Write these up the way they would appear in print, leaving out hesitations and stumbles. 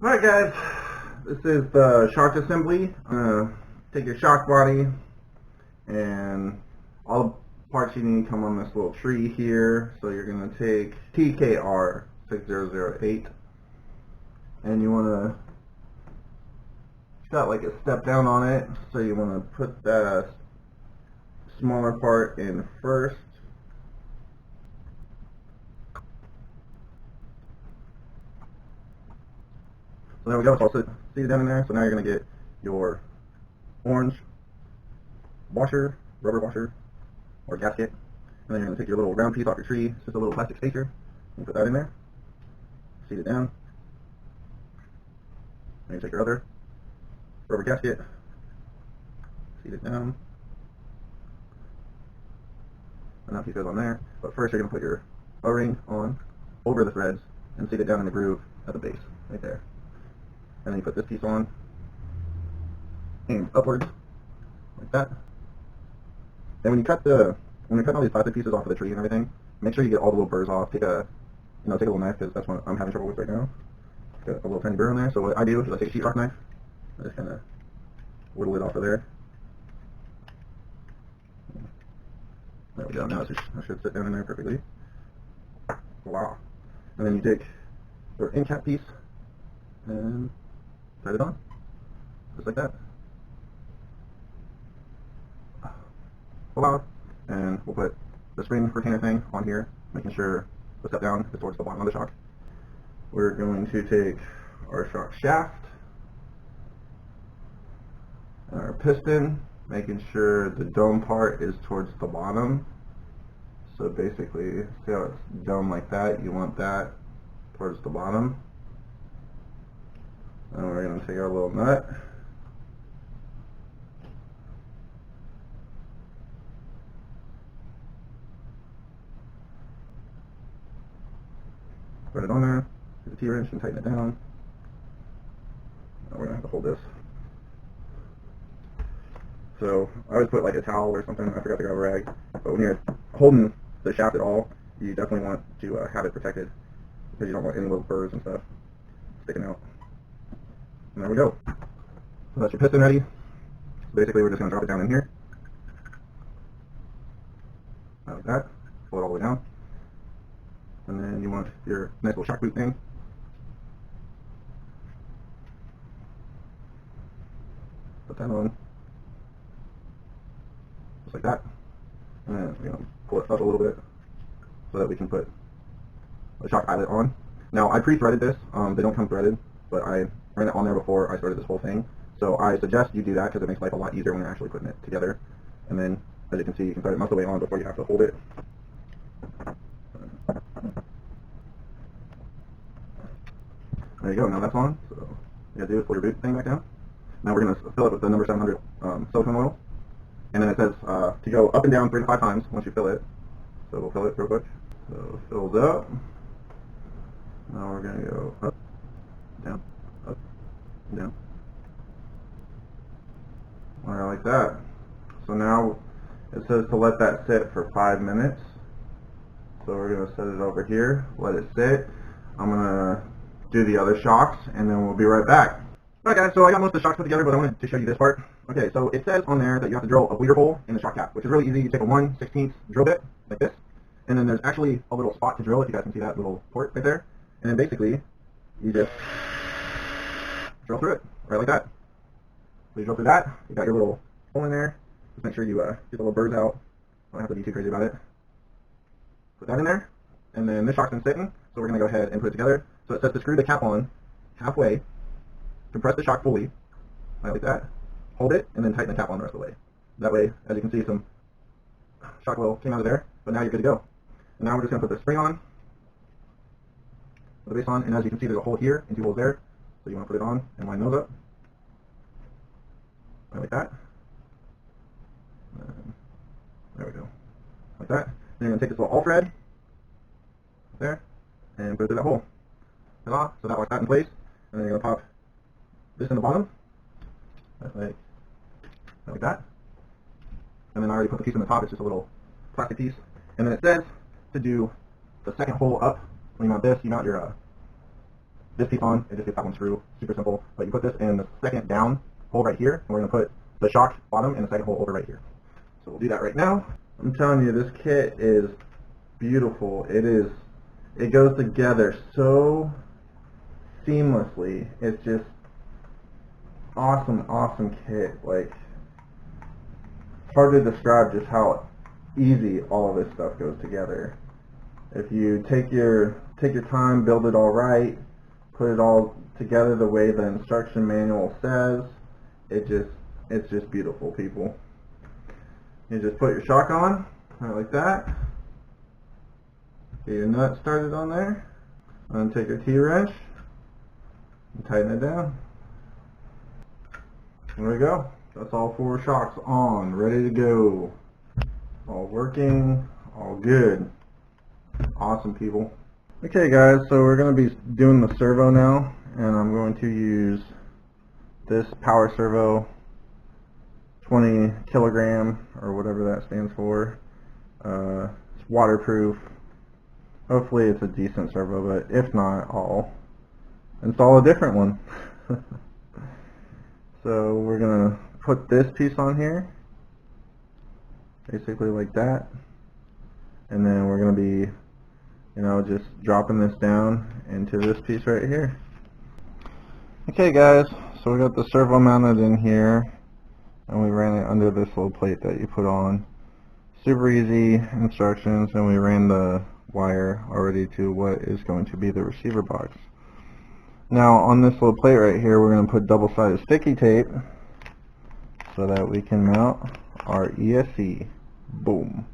Alright guys, this is the shock assembly. I'm going to take your shock body and all the parts you need come on this little tree here. So you're going to take TKR 6008 and you want to, it's got like a step down on it, so you want to put that smaller part in first. So there we go, it's all seated down in there. So now you're going to get your orange washer, rubber washer, or gasket. And then you're going to take your little round piece off your tree. It's just a little plastic spacer. You put that in there. Seat it down. Then you take your other rubber gasket. Seat it down. And that piece goes on there. But first you're going to put your O-ring on over the threads and seat it down in the groove at the base, right there. And then you put this piece on, aimed upwards, like that. Then when you cut all these plastic pieces off of the tree and everything, make sure you get all the little burrs off. Take a little knife, because that's what I'm having trouble with right now. Got a little tiny burr in there. So what I do is I take a sheetrock knife, I just kind of whittle it off of there. There we go. Now that should sit down in there perfectly. Wow. And then you take your end cap piece and thread it on, just like that. Voila. And we'll put the spring retainer thing on here, making sure the step down is towards the bottom of the shock. We're going to take our shock shaft and our piston, making sure the dome part is towards the bottom. So basically, see how it's dome like that? You want that towards the bottom. And we're going to take our little nut. Put it on there, get the T-wrench and tighten it down. Now we're going to have to hold this. So I always put like a towel or something, I forgot to grab a rag. But when you're holding the shaft at all, you definitely want to have it protected, because you don't want any little burrs and stuff sticking out. And there we go. So that's your piston ready. So basically we're just going to drop it down in here. Like that. Pull it all the way down. And then you want your nice little shock boot thing. Put that on. Just like that. And then pull it up a little bit so that we can put a shock eyelet on. Now I pre-threaded this. They don't come threaded, but I ran it on there before I started this whole thing. So I suggest you do that, because it makes life a lot easier when you're actually putting it together. And then, as you can see, you can start it most of the way on before you have to hold it. There you go, now that's on. So you gotta do is pull your boot thing back down. Now we're going to fill it with the number 700 silicone oil. And then it says to go up and down 3 to 5 times once you fill it. So we'll fill it real quick. So filled up. Now we're going to go up, down, Alright, like that. So now it says to let that sit for 5 minutes. So we're going to set it over here, let it sit. I'm going to do the other shocks, and then we'll be right back. Alright guys, so I got most of the shocks put together, but I wanted to show you this part. Okay, so it says on there that you have to drill a bleeder hole in the shock cap, which is really easy. You take a 1/16 drill bit, like this, and then there's actually a little spot to drill, if you guys can see that little port right there. And then basically, you just drill through it, right like that. So you drill through that, you got your little hole in there. Just make sure you get the little burrs out. Don't have to be too crazy about it. Put that in there, and then this shock's been sitting, so we're going to go ahead and put it together. So it says to screw the cap on halfway, compress the shock fully, like that, hold it, and then tighten the cap on the rest of the way. That way, as you can see, some shock oil came out of there, but now you're good to go. And now we're just going to put the spring on, the base on, and as you can see, there's a hole here and 2 holes there, so you want to put it on and line those up, like that. There we go, like that. Then you're going to take this little all thread there and put it through that hole. So that locks that in place, and then you're going to pop this in the bottom, like that. And then I already put the piece in the top, it's just a little plastic piece. And then it says to do the second hole up. When you mount this, you mount your this piece on, it just gets that one screw. Super simple. But you put this in the second down hole right here, and we're going to put the shock bottom in the second hole over right here. So we'll do that right now. I'm telling you, this kit is beautiful. It goes together so seamlessly. It's just awesome kit. Like, hard to describe just how easy all of this stuff goes together. If you take your time, build it all right, put it all together the way the instruction manual says, it's just beautiful, people. You just put your shock on, right like that. Get your nut started on there. And then take your T-wrench and tighten it down. There we go. That's all 4 shocks on, ready to go. All working, all good. Awesome, people. Okay guys, so we're going to be doing the servo now, and I'm going to use this power servo 20 kilogram or whatever that stands for. It's waterproof. Hopefully it's a decent servo, but if not, I'll install a different one. So we're going to put this piece on here, basically like that, and then we're going to be, you know, just dropping this down into this piece right here. Okay guys, so we got the servo mounted in here, and we ran it under this little plate that you put on. Super easy instructions, and we ran the wire already to what is going to be the receiver box. Now on this little plate right here, we're going to put double-sided sticky tape so that we can mount our ESC. Boom.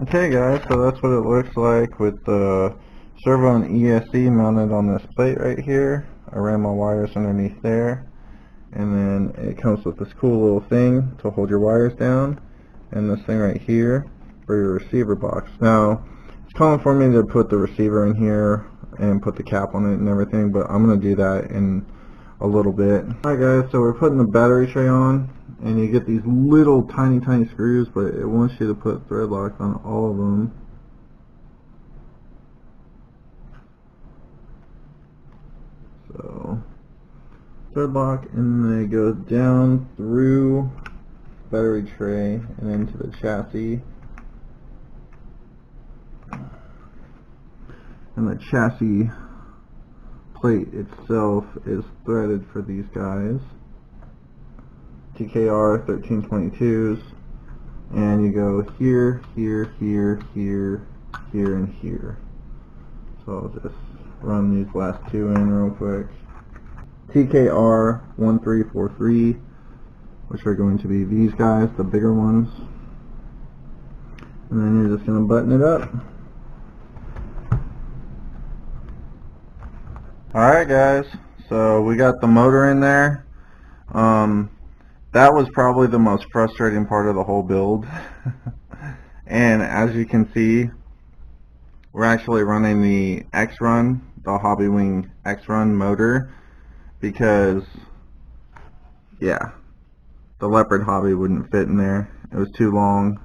Okay guys, so that's what it looks like with the servo and ESC mounted on this plate right here. I ran my wires underneath there, and then it comes with this cool little thing to hold your wires down, and this thing right here for your receiver box. Now it's calling for me to put the receiver in here and put the cap on it and everything, but I'm going to do that in a little bit. Alright guys, so we're putting the battery tray on, and you get these little tiny screws, but it wants you to put thread locks on all of them. So thread lock, and then it goes down through battery tray and into the chassis. And the chassis plate itself is threaded for these guys. TKR 1322s, and you go here, here, here, here, here, and here. So I'll just run these last 2 in real quick. TKR 1343, which are going to be these guys, the bigger ones. And then you're just going to button it up. Alright guys, so we got the motor in there. That was probably the most frustrating part of the whole build. And as you can see, we're actually running the X-Run, the Hobbywing X-Run motor, because, yeah, the Leopard Hobby wouldn't fit in there. It was too long.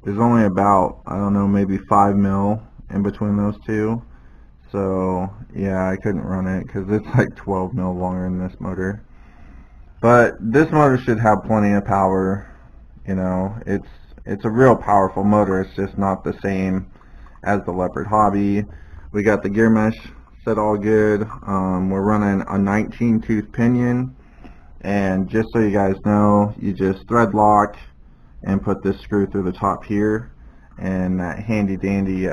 There's only about, I don't know, maybe 5 mil in between those two. So yeah, I couldn't run it because it's like 12 mil longer than this motor. But this motor should have plenty of power. You know, it's a real powerful motor. It's just not the same as the Leopard Hobby. We got the gear mesh set all good. We're running a 19 tooth pinion, and just so you guys know, you just thread lock and put this screw through the top here, and that handy dandy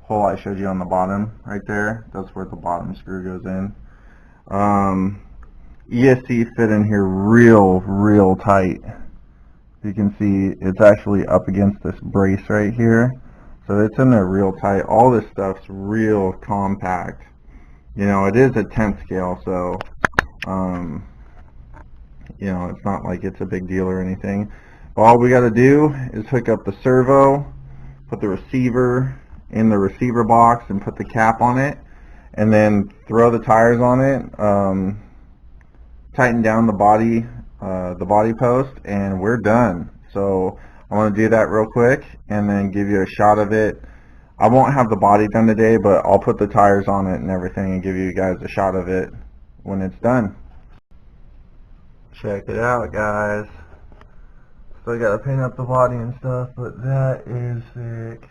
hole I showed you on the bottom right there, that's where the bottom screw goes in. ESC fit in here real tight. You can see it's actually up against this brace right here, so it's in there real tight. All this stuff's real compact. You know, it is a 10th scale, so you know, it's not like it's a big deal or anything. All we got to do is hook up the servo, put the receiver in the receiver box and put the cap on it, and then throw the tires on it, tighten down the body post, and we're done. So I want to do that real quick and then give you a shot of it I won't have the body done today, but I'll put the tires on it and everything and give you guys a shot of it when it's done. Check it out, guys. Still gotta paint up the body and stuff, but that is sick.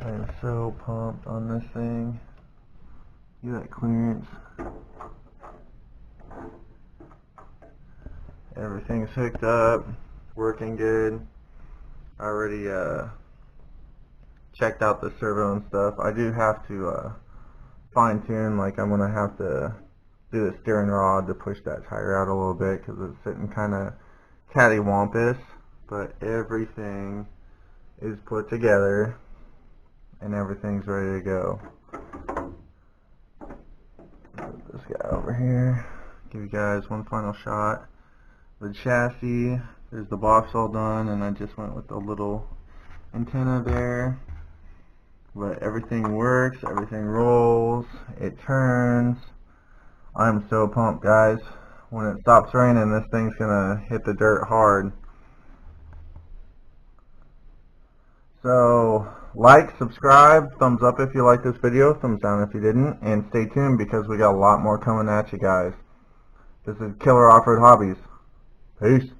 I am so pumped on this thing. Look at that clearance. Everything's hooked up, working good. I already checked out the servo and stuff. I do have to fine tune, like I'm gonna have to do the steering rod to push that tire out a little bit because it's sitting kind of cattywampus, but everything is put together and everything's ready to go. Put this guy over here, give you guys one final shot. The chassis, there's the box all done, and I just went with the little antenna there. But everything works, everything rolls, it turns. I'm so pumped, guys. When it stops raining, this thing's gonna hit the dirt hard. So, like, subscribe, thumbs up if you like this video, thumbs down if you didn't, and stay tuned because we got a lot more coming at you guys. This is Killer Off-Road Hobbies. Peace.